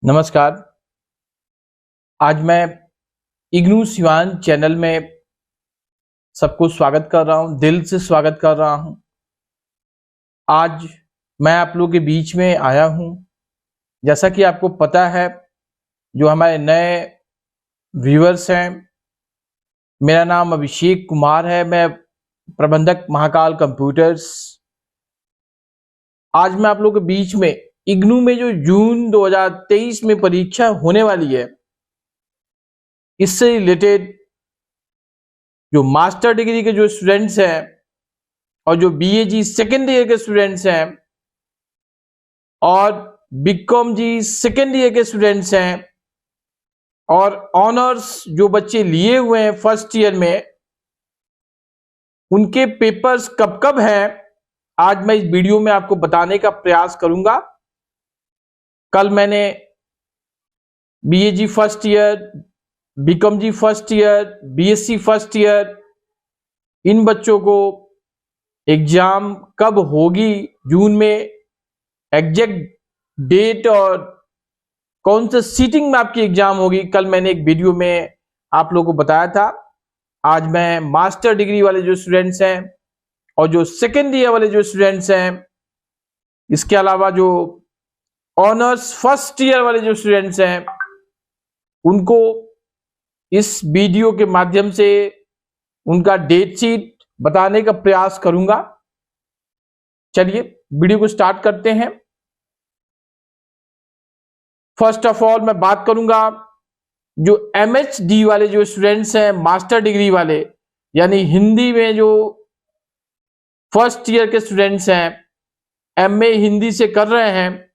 नमस्कार। आज मैं इग्नू सिवान चैनल में सबको स्वागत कर रहा हूं, दिल से स्वागत कर रहा हूं। आज मैं आप लोगों के बीच में आया हूं। जैसा कि आपको पता है, जो हमारे नए व्यूअर्स हैं, मेरा नाम अभिषेक कुमार है, मैं प्रबंधक महाकाल कंप्यूटर्स। आज मैं आप लोगों के बीच में इग्नू में जो जून 2023 में परीक्षा होने वाली है, इससे रिलेटेड जो मास्टर डिग्री के जो स्टूडेंट्स हैं और जो बीए सेकेंड ईयर के स्टूडेंट्स हैं और बीकॉम सेकेंड ईयर के स्टूडेंट्स हैं और ऑनर्स जो बच्चे लिए हुए हैं फर्स्ट ईयर में, उनके पेपर्स कब कब हैं, आज मैं इस वीडियो में आपको बताने का प्रयास करूंगा। कल मैंने BA first year, BCom first year, BSc first year, इन बच्चों को एग्जाम कब होगी जून में, एग्जैक्ट डेट और कौन से सीटिंग में आपकी एग्जाम होगी, कल मैंने एक वीडियो में आप लोगों को बताया था। आज मैं मास्टर डिग्री वाले जो स्टूडेंट्स हैं और जो सेकेंड ईयर वाले जो स्टूडेंट्स हैं, इसके अलावा जो ऑनर्स फर्स्ट ईयर वाले जो स्टूडेंट्स हैं, उनको इस वीडियो के माध्यम से उनका डेट शीट बताने का प्रयास करूंगा। चलिए वीडियो को स्टार्ट करते हैं। फर्स्ट ऑफ ऑल मैं बात करूंगा जो एमएचडी वाले जो स्टूडेंट्स हैं, मास्टर डिग्री वाले, यानी हिंदी में जो फर्स्ट ईयर के स्टूडेंट्स हैं, एमए हिंदी से कर रहे हैं,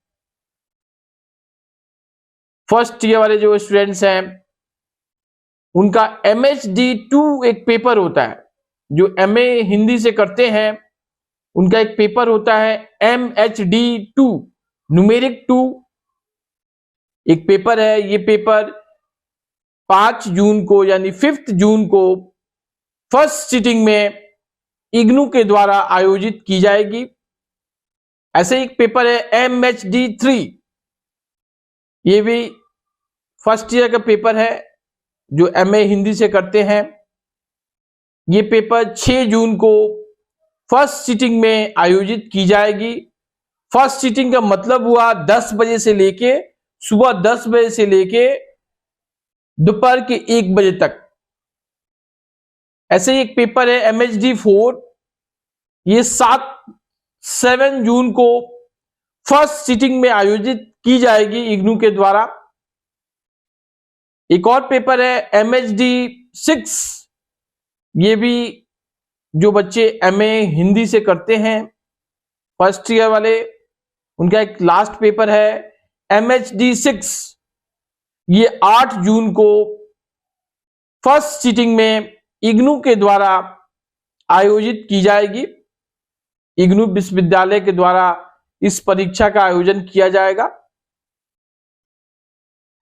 फर्स्ट ईयर वाले जो स्टूडेंट्स हैं, उनका MHD2 एक पेपर होता है। जो एमए हिंदी से करते हैं उनका एक पेपर होता है MHD2 न्यूमेरिक 2 एक पेपर है। ये पेपर 5 जून को यानी 5 जून को फर्स्ट सिटिंग में इग्नू के द्वारा आयोजित की जाएगी। ऐसे एक पेपर है MHD3, ये भी फर्स्ट ईयर का पेपर है जो एमए हिंदी से करते हैं। ये पेपर 6 जून को फर्स्ट सिटिंग में आयोजित की जाएगी। फर्स्ट सिटिंग का मतलब हुआ 10 बजे से लेके सुबह 10 बजे से लेके दोपहर के 1 बजे तक। ऐसे ही एक पेपर है MHD4, ये 7 जून को फर्स्ट सिटिंग में आयोजित की जाएगी इग्नू के द्वारा। एक और पेपर है MHD6, ये भी जो बच्चे एमए हिंदी से करते हैं फर्स्ट ईयर वाले, उनका एक लास्ट पेपर है MHD6, ये 8 जून को फर्स्ट सिटिंग में इग्नू के द्वारा आयोजित की जाएगी। इग्नू विश्वविद्यालय के द्वारा इस परीक्षा का आयोजन किया जाएगा।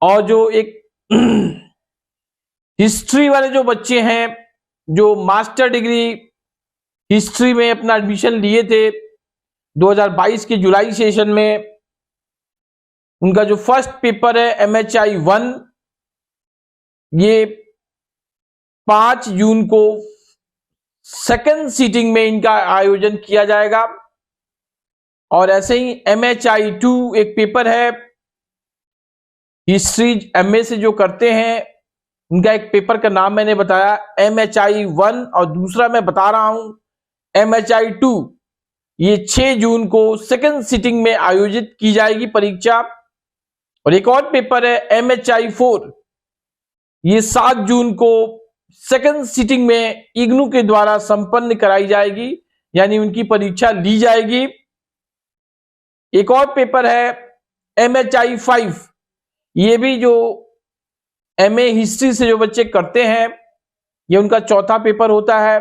और जो एक हिस्ट्री वाले जो बच्चे हैं, जो मास्टर डिग्री हिस्ट्री में अपना एडमिशन लिए थे 2022 के जुलाई सेशन में, उनका जो फर्स्ट पेपर है MHI1, ये 5 जून को सेकंड सीटिंग में इनका आयोजन किया जाएगा। और ऐसे ही MHI2 एक पेपर है, हिस्ट्री एमए से जो करते हैं, उनका एक पेपर का नाम मैंने बताया MHI1 और दूसरा मैं बता रहा हूं MHI2, ये 6 जून को सेकंड सिटिंग में आयोजित की जाएगी परीक्षा। और एक और पेपर है MHI4, ये 7 जून को सेकंड सिटिंग में इग्नू के द्वारा संपन्न कराई जाएगी, यानी उनकी परीक्षा ली जाएगी। एक और पेपर है MHI5, ये भी जो एमए हिस्ट्री से जो बच्चे करते हैं, ये उनका चौथा पेपर होता है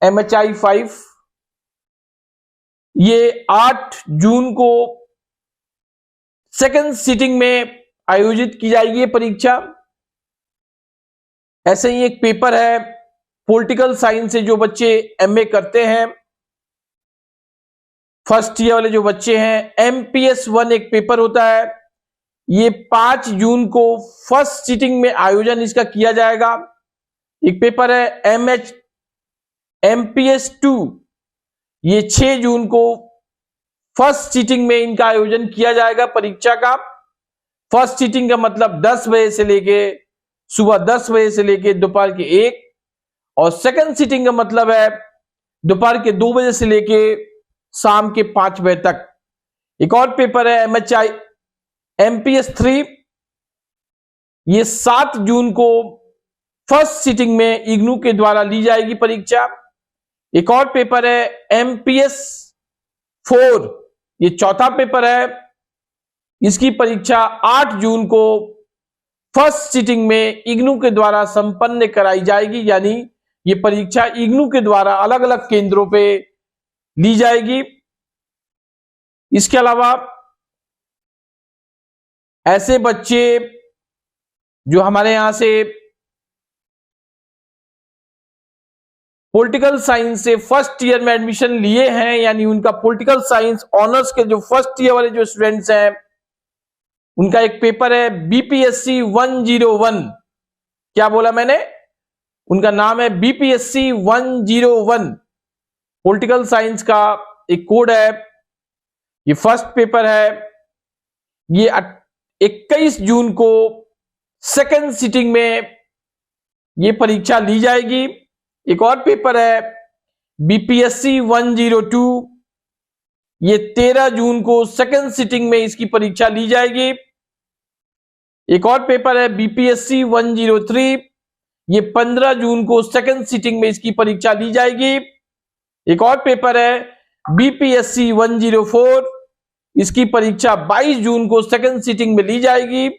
MHI5, ये 8 जून को सेकंड सिटिंग में आयोजित की जाएगी ये परीक्षा। ऐसे ही एक पेपर है पॉलिटिकल साइंस से जो बच्चे एमए करते हैं, फर्स्ट ईयर वाले जो बच्चे हैं, MPS1 एक पेपर होता है, ये 5 जून को फर्स्ट सीटिंग में आयोजन इसका किया जाएगा। एक पेपर है MPS 2, ये 6 जून को फर्स्ट सीटिंग में इनका आयोजन किया जाएगा परीक्षा का। फर्स्ट सीटिंग का मतलब 10 बजे से लेके सुबह 10 बजे से लेके दोपहर के 1, और सेकंड सीटिंग का मतलब है दोपहर के 2 बजे से लेके शाम के 5 बजे तक। एक और पेपर है MPS 3, ये 7 जून को फर्स्ट सीटिंग में इग्नू के द्वारा ली जाएगी परीक्षा। एक और पेपर है MPS 4, ये चौथा पेपर है, इसकी परीक्षा 8 जून को फर्स्ट सीटिंग में इग्नू के द्वारा संपन्न कराई जाएगी, यानी ये परीक्षा इग्नू के द्वारा अलग अलग केंद्रों पे ली जाएगी। इसके अलावा ऐसे बच्चे जो हमारे यहां से पॉलिटिकल साइंस से फर्स्ट ईयर में एडमिशन लिए हैं, यानी उनका पॉलिटिकल साइंस ऑनर्स के जो फर्स्ट ईयर वाले जो स्टूडेंट्स हैं, उनका एक पेपर है BPSC 101। क्या बोला मैंने? उनका नाम है BPSC 101, पॉलिटिकल साइंस का एक कोड है। ये फर्स्ट पेपर है, ये 21 जून को सेकंड सीटिंग में ये परीक्षा ली जाएगी। एक और पेपर है BPSC 102, ये 13 जून को सेकंड सीटिंग में इसकी परीक्षा ली जाएगी। एक और पेपर है BPSC 103, ये 15 जून को सेकंड सीटिंग में इसकी परीक्षा ली जाएगी। एक और पेपर है BPSC 104, इसकी परीक्षा 22 जून को सेकंड सीटिंग में ली जाएगी।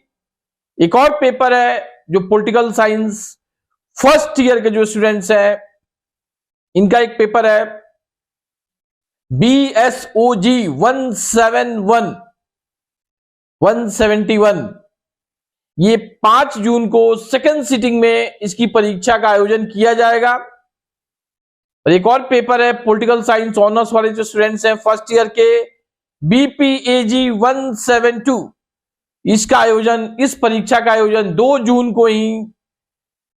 एक और पेपर है जो पॉलिटिकल साइंस फर्स्ट ईयर के जो स्टूडेंट्स हैं, इनका एक पेपर है BSOG 171, ये 5 जून को सेकंड सीटिंग में इसकी परीक्षा का आयोजन किया जाएगा। और एक और पेपर है पॉलिटिकल साइंस ऑनर्स वाले जो स्टूडेंट्स हैं फर्स्ट ईयर के, BPAG 172, इसका आयोजन, इस परीक्षा का आयोजन 2 जून को ही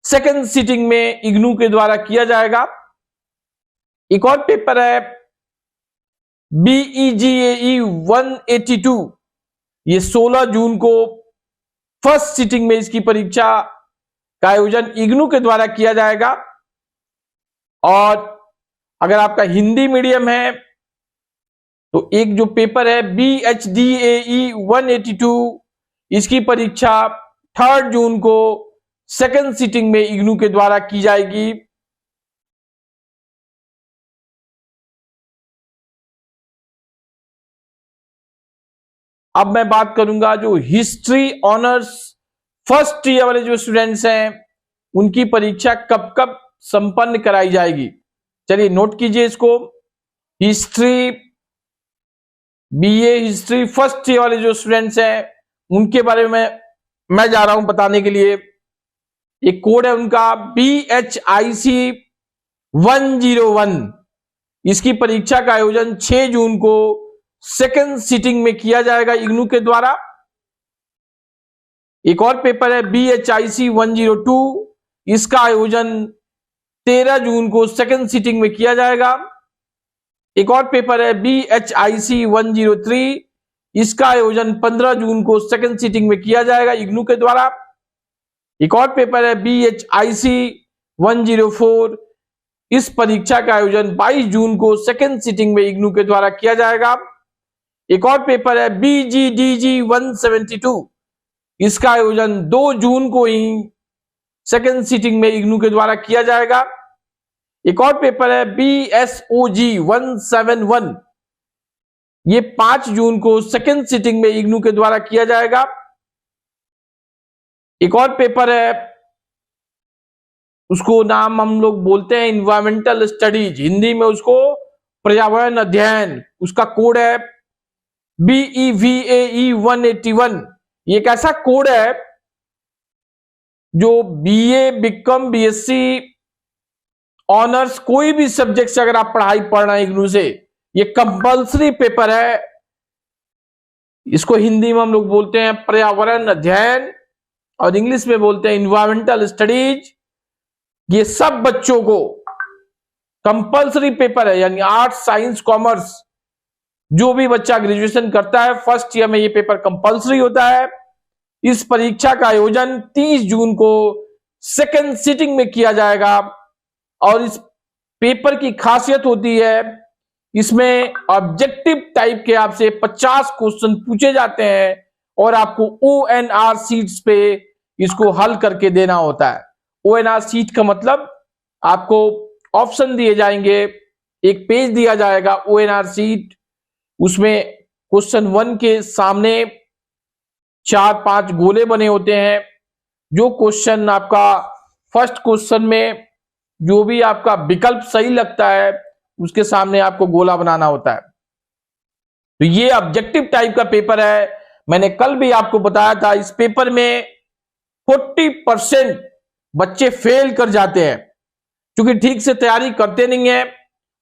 सेकंड सीटिंग में इग्नू के द्वारा किया जाएगा। एक और पेपर है BEGAE 182, ये 16 जून को फर्स्ट सीटिंग में इसकी परीक्षा का आयोजन इग्नू के द्वारा किया जाएगा। और अगर आपका हिंदी मीडियम है तो एक जो पेपर है BHDAE 182, इसकी परीक्षा 3 जून को सेकंड सीटिंग में इग्नू के द्वारा की जाएगी। अब मैं बात करूंगा जो हिस्ट्री ऑनर्स फर्स्ट ईयर वाले जो स्टूडेंट्स हैं, उनकी परीक्षा कब कब संपन्न कराई जाएगी। चलिए नोट कीजिए इसको। History BA history first year वाले जो स्टूडेंट्स हैं, उनके बारे में मैं जा रहा हूं बताने के लिए। एक कोड है उनका BHIC 101, इसकी परीक्षा का आयोजन 6 जून को सेकंड सीटिंग में किया जाएगा इग्नू के द्वारा। एक और पेपर है BHIC 102, इसका आयोजन 13 जून को सेकंड सीटिंग में किया जाएगा। एक और पेपर है BHIC 103, इसका आयोजन 15 जून को सेकंड सीटिंग में किया जाएगा इग्नू के द्वारा। एक और पेपर है BHIC 104, इस परीक्षा का आयोजन 22 जून को सेकंड सीटिंग में इग्नू के द्वारा किया जाएगा। एक और पेपर है BGDG 172, इसका आयोजन 2 जून को ही सेकंड सीटिंग में इग्नू के द्वारा किया जाएगा। एक और पेपर है BSOG 171, ये 5 जून को सेकंड सीटिंग में इग्नू के द्वारा किया जाएगा। एक और पेपर है, उसको नाम हम लोग बोलते हैं इन्वायरमेंटल स्टडीज, हिंदी में उसको पर्यावरण अध्ययन, उसका कोड है BEVAE 181। ये एक ऐसा कोड है जो BA, BCom, BSc ऑनर्स कोई भी सब्जेक्ट से अगर आप पढ़ाई पढ़ रहे हैं इग्नू से, ये कंपल्सरी पेपर है इसको हिंदी में हम लोग बोलते हैं पर्यावरण अध्ययन और इंग्लिश में बोलते हैं इन्वायरमेंटल स्टडीज। ये सब बच्चों को कंपल्सरी पेपर है, यानी आर्ट्स साइंस कॉमर्स जो भी बच्चा ग्रेजुएशन करता है फर्स्ट ईयर में ये पेपर कंपल्सरी होता है। इस परीक्षा का आयोजन 30 जून को सेकेंड सिटिंग में किया जाएगा और इस पेपर की खासियत होती है इसमें ऑब्जेक्टिव टाइप के आपसे 50 क्वेश्चन पूछे जाते हैं और आपको ONR शीट्स पे इसको हल करके देना होता है। ONR शीट का मतलब आपको ऑप्शन दिए जाएंगे, एक पेज दिया जाएगा ONR शीट, उसमें क्वेश्चन 1 के सामने 4-5 गोले बने होते हैं। जो क्वेश्चन आपका फर्स्ट क्वेश्चन में जो भी आपका विकल्प सही लगता है उसके सामने आपको गोला बनाना होता है। तो ये ऑब्जेक्टिव टाइप का पेपर है। मैंने कल भी आपको बताया था इस पेपर में 40% बच्चे फेल कर जाते हैं क्योंकि ठीक से तैयारी करते नहीं है।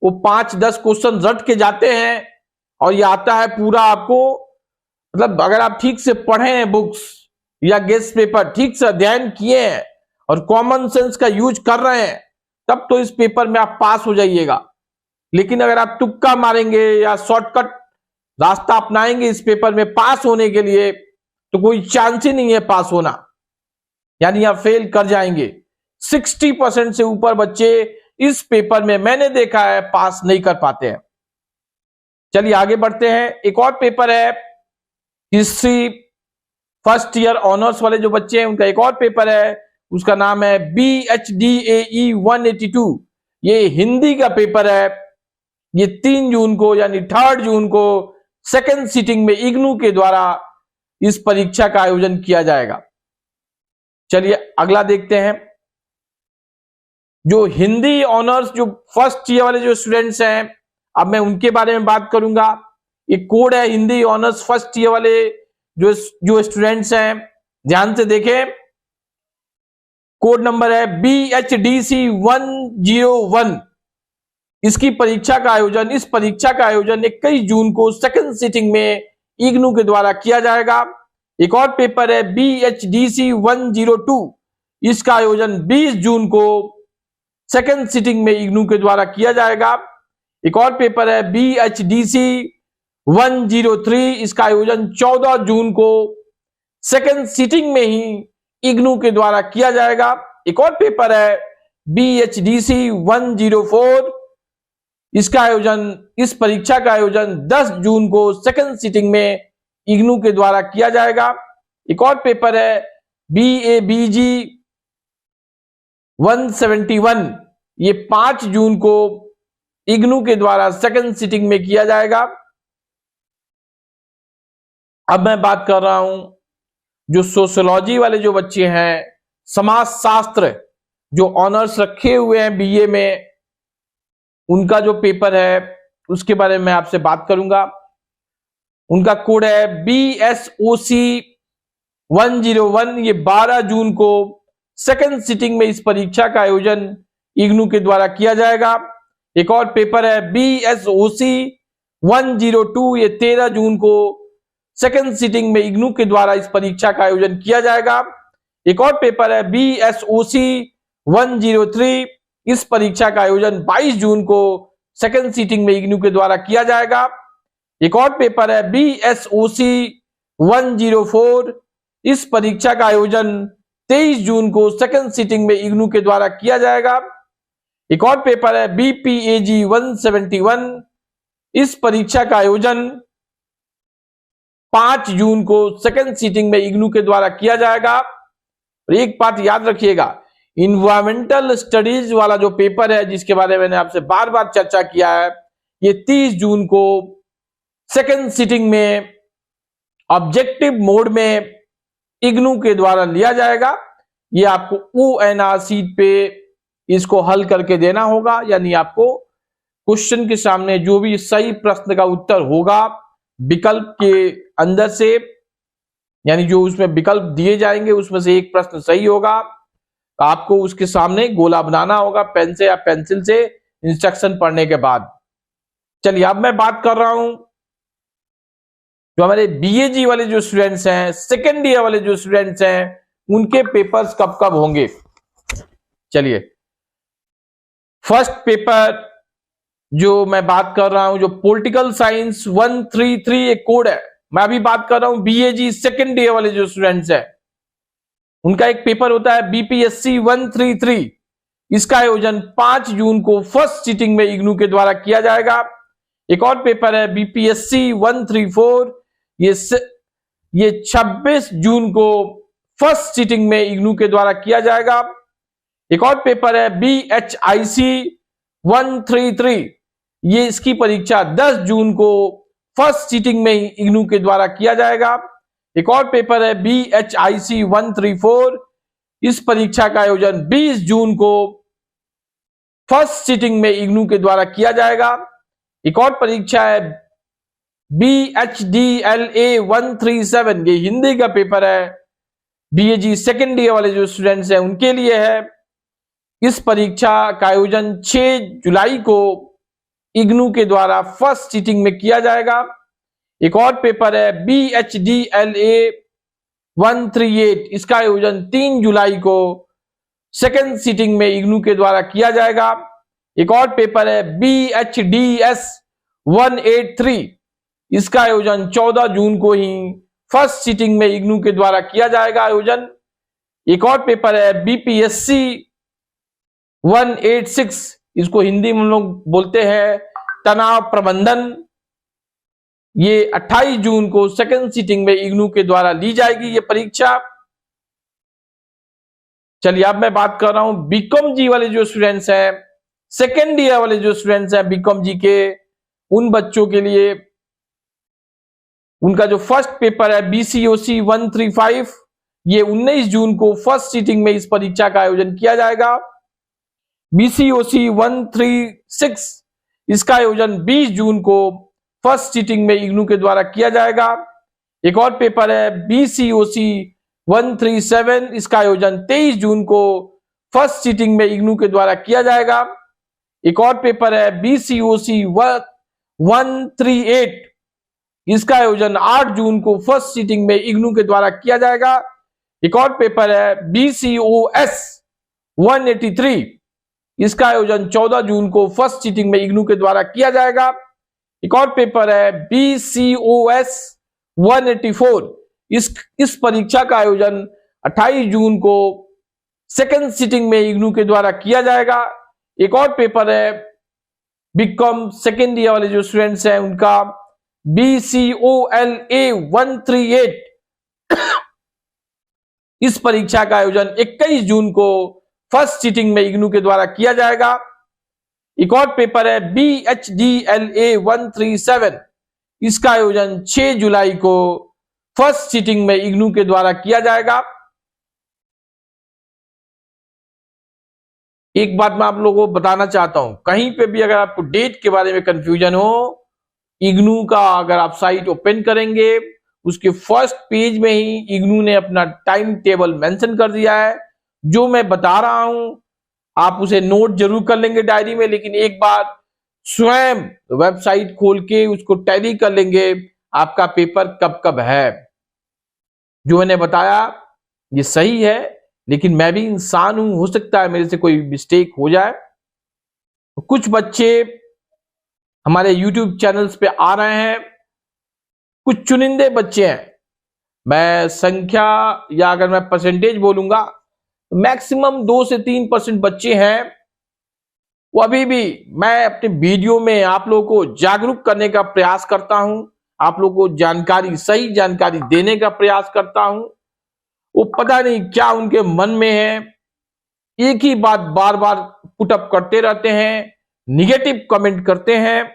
वो 5-10 क्वेश्चन रट के जाते हैं और ये आता है पूरा आपको, मतलब अगर आप ठीक से पढ़े हैं बुक्स या गेस्ट पेपर, ठीक से अध्ययन किए हैं और कॉमन सेंस का यूज कर रहे हैं तब तो इस पेपर में आप पास हो जाइएगा। लेकिन अगर आप तुक्का मारेंगे या शॉर्टकट रास्ता अपनाएंगे इस पेपर में पास होने के लिए तो कोई चांस ही नहीं है पास होना, यानी आप फेल कर जाएंगे। 60% से ऊपर बच्चे इस पेपर में मैंने देखा है पास नहीं कर पाते हैं। चलिए आगे बढ़ते हैं। एक और पेपर है हिस्ट्री फर्स्ट ईयर ऑनर्स वाले जो बच्चे हैं उनका एक और पेपर है, उसका नाम है BHDAE 182। ये हिंदी का पेपर है। ये 3 जून को यानी 3 जून को सेकेंड सिटिंग में इग्नू के द्वारा इस परीक्षा का आयोजन किया जाएगा। चलिए अगला देखते हैं। जो हिंदी ऑनर्स जो फर्स्ट ईयर वाले जो स्टूडेंट्स हैं, अब मैं उनके बारे में बात करूंगा। एक कोड है हिंदी ऑनर्स फर्स्ट ईयर वाले जो स्टूडेंट्स हैं, ध्यान से देखें। कोड नंबर है BHDC 101। इसकी परीक्षा का आयोजन, इस परीक्षा का आयोजन 21 जून को सेकंड सिटिंग में इग्नू के द्वारा किया जाएगा। एक और पेपर है BHDC 102। इसका आयोजन 20 जून को सेकंड सिटिंग में इग्नू के द्वारा किया जाएगा। एक और पेपर है BHDC 103। इसका आयोजन 14 जून को सेकंड सिटिंग में ही इग्नू के द्वारा किया जाएगा। एक और पेपर है BHDC 104। इसका आयोजन, इस परीक्षा का आयोजन 10 जून को सेकंड सिटिंग में इग्नू के द्वारा किया जाएगा। एक और पेपर है BABG 171। ये 5 जून को इग्नू के द्वारा सेकंड सिटिंग में किया जाएगा। अब मैं बात कर रहा हूं जो सोशियोलॉजी वाले जो बच्चे हैं, समाज शास्त्र जो ऑनर्स रखे हुए हैं BA में, उनका जो पेपर है उसके बारे में मैं आपसे बात करूंगा। उनका कोड है BSOC 101। ये 12 जून को सेकंड सिटिंग में इस परीक्षा का आयोजन इग्नू के द्वारा किया जाएगा। एक और पेपर है BSOC 102। ये 13 जून को सेकंड सिटिंग में इग्नू के द्वारा इस परीक्षा का आयोजन किया जाएगा। एक और पेपर है BSOC 103। इस परीक्षा का आयोजन 22 जून को सेकंड सिटिंग में इग्नू के द्वारा किया जाएगा। एक और पेपर है BSOC 104। इस परीक्षा का आयोजन 23 जून को सेकंड सिटिंग में इग्नू के द्वारा किया जाएगा। एक और पेपर है BPAG 171। इस परीक्षा का आयोजन 5 जून को सेकंड सिटिंग में इग्नू के द्वारा किया जाएगा। और एक बात याद रखिएगा, इन्वायरमेंटल स्टडीज वाला जो पेपर है जिसके बारे में मैंने आपसे बार बार चर्चा किया है, ये 30 जून को सेकंड सिटिंग में ऑब्जेक्टिव मोड में इग्नू के द्वारा लिया जाएगा। ये आपको ONR शीट पे इसको हल करके देना होगा, यानी आपको क्वेश्चन के सामने जो भी सही प्रश्न का उत्तर होगा विकल्प के अंदर से, यानी जो उसमें विकल्प दिए जाएंगे उसमें से एक प्रश्न सही होगा, आपको उसके सामने गोला बनाना होगा पेन से या पेंसिल से, इंस्ट्रक्शन पढ़ने के बाद। चलिए अब मैं बात कर रहा हूं जो हमारे बीएजी वाले जो स्टूडेंट्स हैं, सेकेंड ईयर वाले जो स्टूडेंट्स हैं, उनके पेपर्स कब कब होंगे। चलिए, फर्स्ट पेपर जो मैं बात कर रहा हूं, जो पॉलिटिकल साइंस 133 एक कोड है, मैं अभी बात कर रहा हूं बीएजी सेकेंड ईयर वाले जो स्टूडेंट्स हैं, उनका एक पेपर होता है बीपीएससी 133। इसका आयोजन 5 जून को फर्स्ट सीटिंग में इग्नू के द्वारा किया जाएगा। एक और पेपर है बीपीएससी 134, ये 26 जून को फर्स्ट सीटिंग में इग्नू के द्वारा किया जाएगा। एक और पेपर है बीएचआईसी 133, ये इसकी परीक्षा 10 जून को फर्स्ट सीटिंग में इग्नू के द्वारा किया जाएगा। एक और पेपर है बीएचआईसी 134, इस परीक्षा का आयोजन 20 जून को फर्स्ट सीटिंग में इग्नू के द्वारा किया जाएगा। एक और परीक्षा है बीएचडीएलए 137, ये हिंदी का पेपर है, बीएजी सेकेंड ईयर वाले जो स्टूडेंट्स हैं उनके लिए है। इस परीक्षा का आयोजन 6 जुलाई को इग्नू के द्वारा फर्स्ट सीटिंग में किया जाएगा। एक और पेपर है बीएचडीएलए 138, इसका आयोजन 3 जुलाई को सेकेंड सीटिंग में इग्नू के द्वारा किया जाएगा। एक और पेपर है बीएचडीएस 183, इसका आयोजन 14 जून को ही फर्स्ट सीटिंग में इग्नू के द्वारा किया जाएगा आयोजन। एक और पेपर है बीपीएससी 186, इसको हिंदी में हम लोग बोलते हैं तनाव प्रबंधन, ये 28 जून को सेकेंड सीटिंग में इग्नू के द्वारा ली जाएगी ये परीक्षा। चलिए, अब मैं बात कर रहा हूं बीकॉम जी वाले जो स्टूडेंट्स हैं, सेकेंड ईयर वाले जो स्टूडेंट्स हैं बीकॉम जी के, उन बच्चों के लिए उनका जो फर्स्ट पेपर है बीसीओसी 135, ये 19 जून को फर्स्ट सीटिंग में इस परीक्षा का आयोजन किया जाएगा। बीसीओसी 136, इसका आयोजन 20 जून को फर्स्ट सीटिंग में इग्नू के द्वारा किया जाएगा। एक और पेपर है बीसीओसी 137, इसका आयोजन 23 जून को फर्स्ट सीटिंग में इग्नू के द्वारा किया जाएगा। एक और पेपर है बीसीओसी 138, इसका आयोजन 8 जून को फर्स्ट सीटिंग में इग्नू के द्वारा किया जाएगा। एक और पेपर है बीसीओएस 183, इसका आयोजन 14 जून को फर्स्ट सीटिंग में इग्नू के द्वारा किया जाएगा। एक और पेपर है बीसीओएस 184, इस परीक्षा का आयोजन 28 जून को सेकेंड सीटिंग में इग्नू के द्वारा किया जाएगा। एक और पेपर है बीकॉम सेकेंड ईयर वाले जो स्टूडेंट्स हैं उनका बीसीओएलए 138, इस परीक्षा का आयोजन 21 जून को फर्स्ट सीटिंग में इग्नू के द्वारा किया जाएगा। एक और पेपर है बीएचडीएलए 137, इसका आयोजन 6 जुलाई को फर्स्ट सीटिंग में इग्नू के द्वारा किया जाएगा। एक बात मैं आप लोगों को बताना चाहता हूं, कहीं पे भी अगर आपको डेट के बारे में कंफ्यूजन हो, इग्नू का अगर आप साइट ओपन करेंगे, उसके फर्स्ट पेज में ही इग्नू ने अपना टाइम टेबल मेंशन कर दिया है। जो मैं बता रहा हूं आप उसे नोट जरूर कर लेंगे डायरी में, लेकिन एक बार स्वयं वेबसाइट खोल के उसको टैली कर लेंगे आपका पेपर कब कब है। जो मैंने बताया ये सही है, लेकिन मैं भी इंसान हूं, हो सकता है मेरे से कोई मिस्टेक हो जाए। कुछ बच्चे हमारे YouTube चैनल्स पे आ रहे हैं, कुछ चुनिंदे बच्चे हैं, मैं संख्या या अगर मैं परसेंटेज बोलूंगा मैक्सिमम 2 से 3% बच्चे हैं, वो अभी भी मैं अपने वीडियो में आप लोगों को जागरूक करने का प्रयास करता हूं, आप लोगों को जानकारी, सही जानकारी देने का प्रयास करता हूं। वो पता नहीं क्या उनके मन में है, एक ही बात बार बार पुटअप करते रहते हैं, निगेटिव कमेंट करते हैं।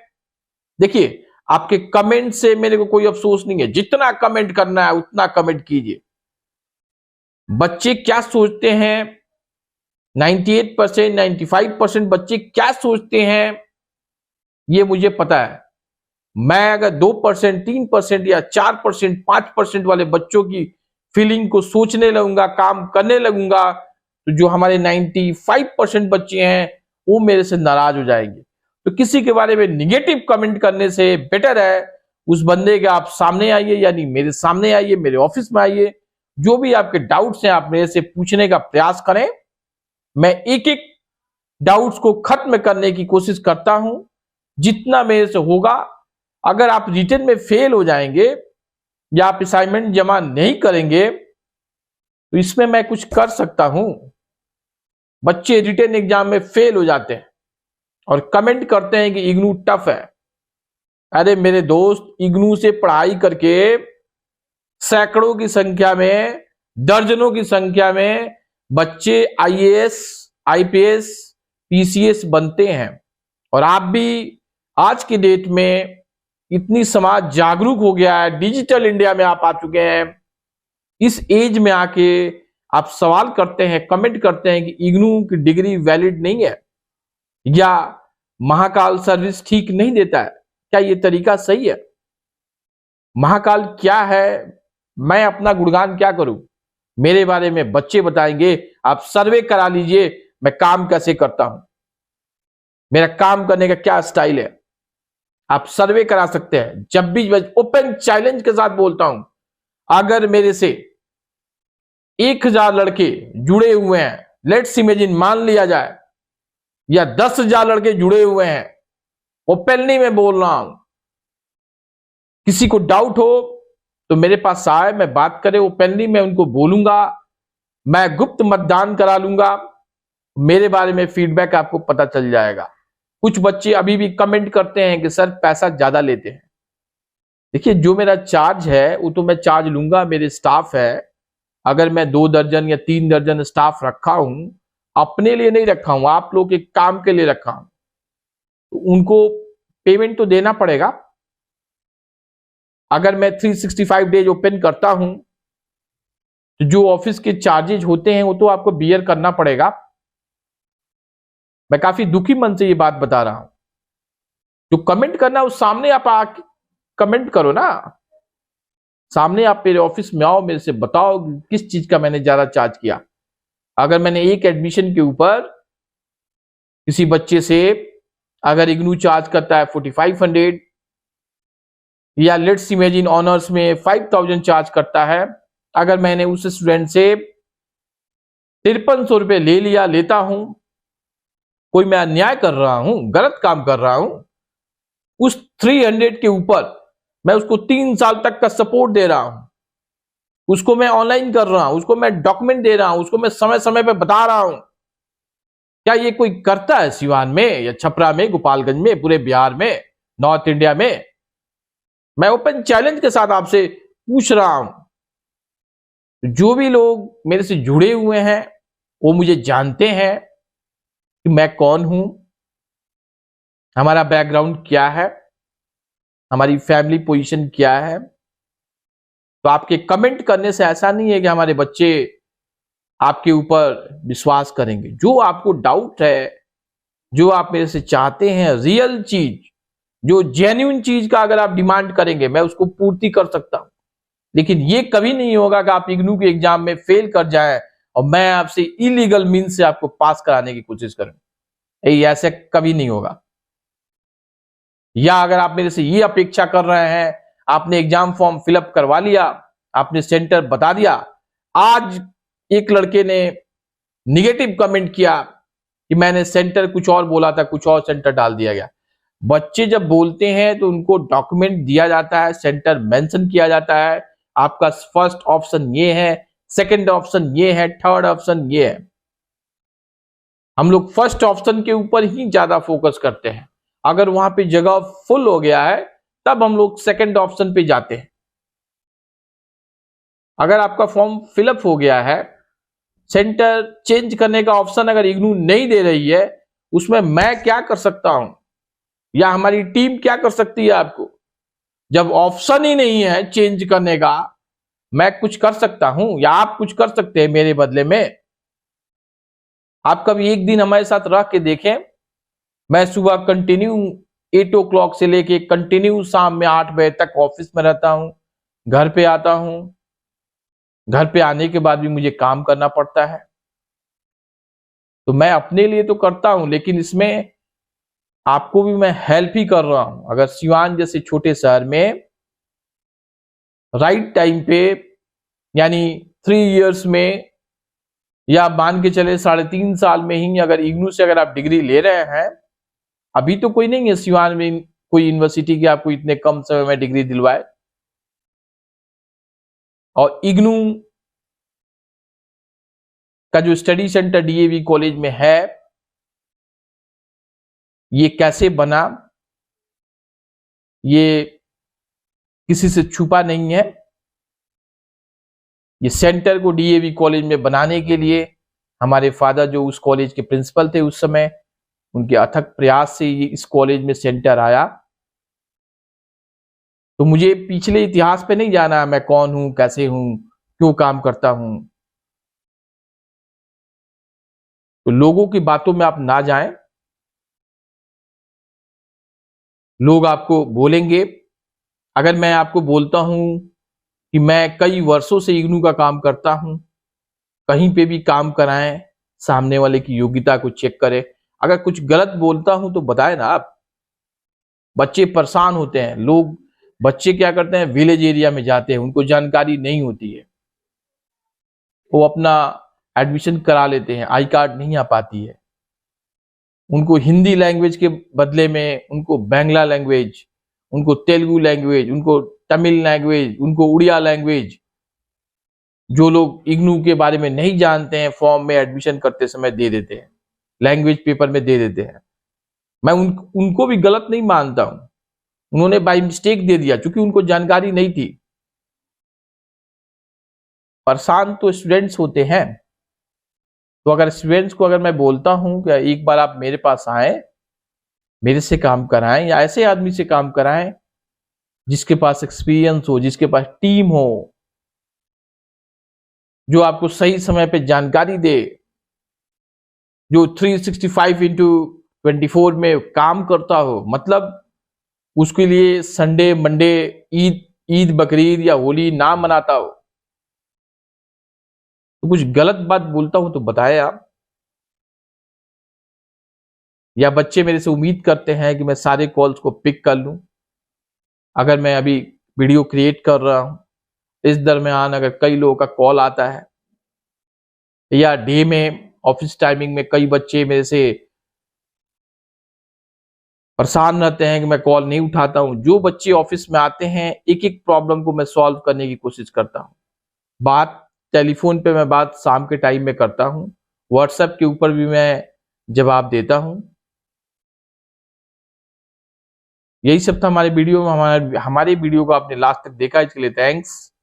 देखिए, आपके कमेंट से मेरे को कोई अफसोस नहीं है, जितना कमेंट करना है उतना कमेंट कीजिए। बच्चे क्या सोचते हैं, 98%, 95% बच्चे क्या सोचते हैं ये मुझे पता है। मैं अगर 2%, 3% या 4%, 5% वाले बच्चों की फीलिंग को सोचने लगूंगा, काम करने लगूंगा, तो जो हमारे 95% बच्चे हैं वो मेरे से नाराज हो जाएंगे। तो किसी के बारे में निगेटिव कमेंट करने से बेटर है उस बंदे के आप सामने आइए, यानी मेरे सामने आइए, मेरे ऑफिस में आइए, जो भी आपके डाउट्स हैं आप मेरे से पूछने का प्रयास करें। मैं एक एक डाउट्स को खत्म करने की कोशिश करता हूं जितना मेरे से होगा। अगर आप रिटन में फेल हो जाएंगे या आप असाइनमेंट जमा नहीं करेंगे तो इसमें मैं कुछ कर सकता हूं। बच्चे रिटन एग्जाम में फेल हो जाते हैं और कमेंट करते हैं कि इग्नू टफ है। अरे मेरे दोस्त, इग्नू से पढ़ाई करके सैकड़ों की संख्या में, दर्जनों की संख्या में बच्चे आईएएस, आईपीएस, पीसीएस बनते हैं। और आप भी आज की डेट में इतनी समाज जागरूक हो गया है, डिजिटल इंडिया में आप आ चुके हैं। इस एज में आके आप सवाल करते हैं, कमेंट करते हैं कि इग्नू की डिग्री वैलिड नहीं है या महाकाल सर्विस ठीक नहीं देता है। क्या ये तरीका सही है? महाकाल क्या है, मैं अपना गुणगान क्या करूं? मेरे बारे में बच्चे बताएंगे। आप सर्वे करा लीजिए मैं काम कैसे करता हूं, मेरा काम करने का क्या स्टाइल है, आप सर्वे करा सकते हैं। जब भी ओपन चैलेंज के साथ बोलता हूं, अगर मेरे से 1000 लड़के जुड़े हुए हैं, लेट्स इमेजिन, मान लिया जाए, या 10,000 लड़के जुड़े हुए हैं, ओपनली मैं बोल रहा हूं, किसी को डाउट हो तो मेरे पास आए, मैं बात करे ओपनली, मैं उनको बोलूंगा, मैं गुप्त मतदान करा लूंगा, मेरे बारे में फीडबैक आपको पता चल जाएगा। कुछ बच्चे अभी भी कमेंट करते हैं कि सर पैसा ज्यादा लेते हैं। देखिए, जो मेरा चार्ज है वो तो मैं चार्ज लूंगा, मेरे स्टाफ है। अगर मैं 2 दर्जन या 3 दर्जन स्टाफ रखा हूं, अपने लिए नहीं रखा हूं, आप लोग के काम के लिए रखा हूं, तो उनको पेमेंट तो देना पड़ेगा। अगर मैं 365 डेज ओपन करता हूं तो जो ऑफिस के चार्जेज होते हैं वो तो आपको बियर करना पड़ेगा। मैं काफी दुखी मन से ये बात बता रहा हूं। जो कमेंट करना उस सामने आप आके कमेंट करो ना, सामने आप मेरे ऑफिस में आओ, मेरे से बताओ किस चीज का मैंने ज्यादा चार्ज किया। अगर मैंने एक एडमिशन के ऊपर किसी बच्चे से, अगर इग्नू चार्ज करता है 4500, या लेट्स इमेजिन ऑनर्स में 5000 चार्ज करता है, अगर मैंने उस स्टूडेंट से 5300 रुपए ले लिया, लेता हूं, कोई मैं अन्याय कर रहा हूं, गलत काम कर रहा हूं, उस 300 के ऊपर मैं उसको 3 साल तक का सपोर्ट दे रहा हूं, उसको मैं ऑनलाइन कर रहा हूं, उसको मैं डॉक्यूमेंट दे रहा हूं, उसको मैं समय समय पे बता रहा हूं। क्या ये कोई करता है सिवान में या छपरा में, गोपालगंज में, पूरे बिहार में, नॉर्थ इंडिया में? मैं ओपन चैलेंज के साथ आपसे पूछ रहा हूं। जो भी लोग मेरे से जुड़े हुए हैं वो मुझे जानते हैं कि मैं कौन हूं, हमारा बैकग्राउंड क्या है, हमारी फैमिली पोजीशन क्या है। तो आपके कमेंट करने से ऐसा नहीं है कि हमारे बच्चे आपके ऊपर विश्वास करेंगे। जो आपको डाउट है, जो आप मेरे से चाहते हैं, रियल चीज, जो जेन्युइन चीज का अगर आप डिमांड करेंगे, मैं उसको पूर्ति कर सकता हूं। लेकिन ये कभी नहीं होगा कि आप इग्नू के एग्जाम में फेल कर जाएं और मैं आपसे इलीगल मीन से आपको पास कराने की कोशिश करूं। ऐसे कभी नहीं होगा। या अगर आप मेरे से ये अपेक्षा कर रहे हैं, आपने एग्जाम फॉर्म फिलअप करवा लिया, आपने सेंटर बता दिया, आज एक लड़के ने निगेटिव कमेंट किया कि मैंने सेंटर कुछ और बोला था, कुछ और सेंटर डाल दिया गया। बच्चे जब बोलते हैं तो उनको डॉक्यूमेंट दिया जाता है, सेंटर मेंशन किया जाता है, आपका फर्स्ट ऑप्शन ये है, सेकंड ऑप्शन ये है, थर्ड ऑप्शन ये है। हम लोग फर्स्ट ऑप्शन के ऊपर ही ज्यादा फोकस करते हैं। अगर वहां पे जगह फुल हो गया है तब हम लोग सेकंड ऑप्शन पे जाते हैं। अगर आपका फॉर्म फिलअप हो गया है, सेंटर चेंज करने का ऑप्शन अगर इग्नू नहीं दे रही है, उसमें मैं क्या कर सकता हूं या हमारी टीम क्या कर सकती है आपको? जब ऑप्शन ही नहीं है चेंज करने का, मैं कुछ कर सकता हूं या आप कुछ कर सकते हैं मेरे बदले में? आप कभी एक दिन हमारे साथ रह के देखें। मैं सुबह कंटिन्यू 8 o'clock से लेके कंटिन्यू शाम में 8 बजे तक ऑफिस में रहता हूं, घर पे आता हूं, घर पे आने के बाद भी मुझे काम करना पड़ता है। तो मैं अपने लिए तो करता हूं, लेकिन इसमें आपको भी मैं हेल्प ही कर रहा हूं। अगर सिवान जैसे छोटे शहर में राइट टाइम पे, यानी 3 इयर्स में, या मान के चले 3.5 साल में ही अगर इग्नू से अगर आप डिग्री ले रहे हैं, अभी तो कोई नहीं है सिवान में कोई यूनिवर्सिटी की आपको इतने कम समय में डिग्री दिलवाए। और इग्नू का जो स्टडी सेंटर डीएवी कॉलेज में है, ये कैसे बना, ये किसी से छुपा नहीं है। ये सेंटर को डीएवी कॉलेज में बनाने के लिए हमारे फादर जो उस कॉलेज के प्रिंसिपल थे उस समय, उनके अथक प्रयास से ये इस कॉलेज में सेंटर आया। तो मुझे पिछले इतिहास पे नहीं जाना, मैं कौन हूं, कैसे हूं, क्यों काम करता हूं। तो लोगों की बातों में आप ना जाएं। लोग आपको बोलेंगे, अगर मैं आपको बोलता हूं कि मैं कई वर्षों से इग्नू का काम करता हूं, कहीं पे भी काम कराएं, सामने वाले की योग्यता को चेक करें। अगर कुछ गलत बोलता हूं तो बताएं ना आप। बच्चे परेशान होते हैं, लोग बच्चे क्या करते हैं, विलेज एरिया में जाते हैं, उनको जानकारी नहीं होती है, वो अपना एडमिशन करा लेते हैं, आई कार्ड नहीं आ पाती है, उनको हिंदी लैंग्वेज के बदले में उनको बांग्ला लैंग्वेज, उनको तेलुगु लैंग्वेज, उनको तमिल लैंग्वेज, उनको उड़िया लैंग्वेज, जो लोग इग्नू के बारे में नहीं जानते हैं, फॉर्म में एडमिशन करते समय दे देते हैं, लैंग्वेज पेपर में दे देते हैं। मैं उनको भी गलत नहीं मानता हूं, उन्होंने बाय मिस्टेक दे दिया क्योंकि उनको जानकारी नहीं थी। परेशान तो स्टूडेंट्स होते हैं। तो अगर स्टूडेंट्स को अगर मैं बोलता हूं कि एक बार आप मेरे पास आए, मेरे से काम कराएं, या ऐसे आदमी से काम कराएं जिसके पास एक्सपीरियंस हो, जिसके पास टीम हो, जो आपको सही समय पे जानकारी दे, जो 365/24 में काम करता हो, मतलब उसके लिए संडे मंडे ईद बकरीद या होली ना मनाता हो। तो कुछ गलत बात बोलता हूं तो बताएं आप। या बच्चे मेरे से उम्मीद करते हैं कि मैं सारे कॉल्स को पिक कर लूं। अगर मैं अभी वीडियो क्रिएट कर रहा हूं, इस दरमियान अगर कई लोगों का कॉल आता है, या डे में ऑफिस टाइमिंग में कई बच्चे मेरे से परेशान रहते हैं कि मैं कॉल नहीं उठाता हूं, जो बच्चे ऑफिस में आते हैं एक एक प्रॉब्लम को मैं सॉल्व करने की कोशिश करता हूं। बात टेलीफोन पे मैं बात शाम के टाइम में करता हूं, व्हाट्सएप के ऊपर भी मैं जवाब देता हूं। यही सब था हमारे वीडियो में। हमारे वीडियो को आपने लास्ट तक देखा, इसके लिए थैंक्स।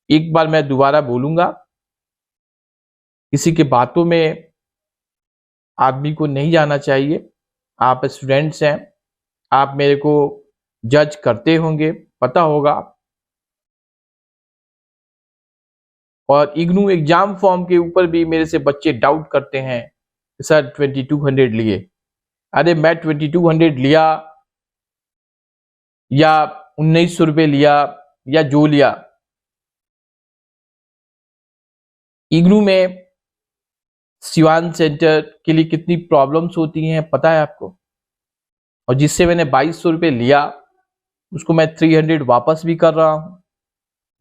एक बार मैं दोबारा बोलूंगा, किसी के बातों में आदमी को नहीं जाना चाहिए। आप स्टूडेंट्स हैं, आप मेरे को जज करते होंगे, पता होगा। और इग्नू एग्जाम फॉर्म के ऊपर भी मेरे से बच्चे डाउट करते हैं, सर 2200 लिए। अरे मैं 2200 लिया या 1900 रुपये लिया या जो लिया, इग्नू में सिवान सेंटर के लिए कितनी प्रॉब्लम्स होती हैं पता है आपको। और जिससे मैंने 2200 रुपये लिया, उसको मैं 300 वापस भी कर रहा हूं,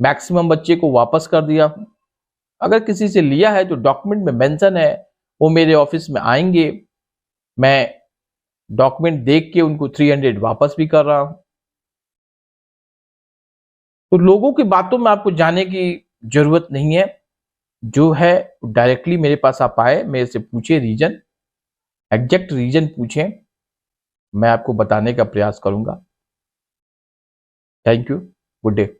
मैक्सिमम बच्चे को वापस कर दिया हूं। अगर किसी से लिया है तो डॉक्यूमेंट में मेंशन है, वो मेरे ऑफिस में आएंगे, मैं डॉक्यूमेंट देख के उनको 300 वापस भी कर रहा हूं। तो लोगों की बातों में आपको जाने की जरूरत नहीं है। जो है डायरेक्टली मेरे पास आप आए, मेरे से पूछे रीजन, एग्जैक्ट रीजन पूछें, मैं आपको बताने का प्रयास करूंगा। Thank you, good day.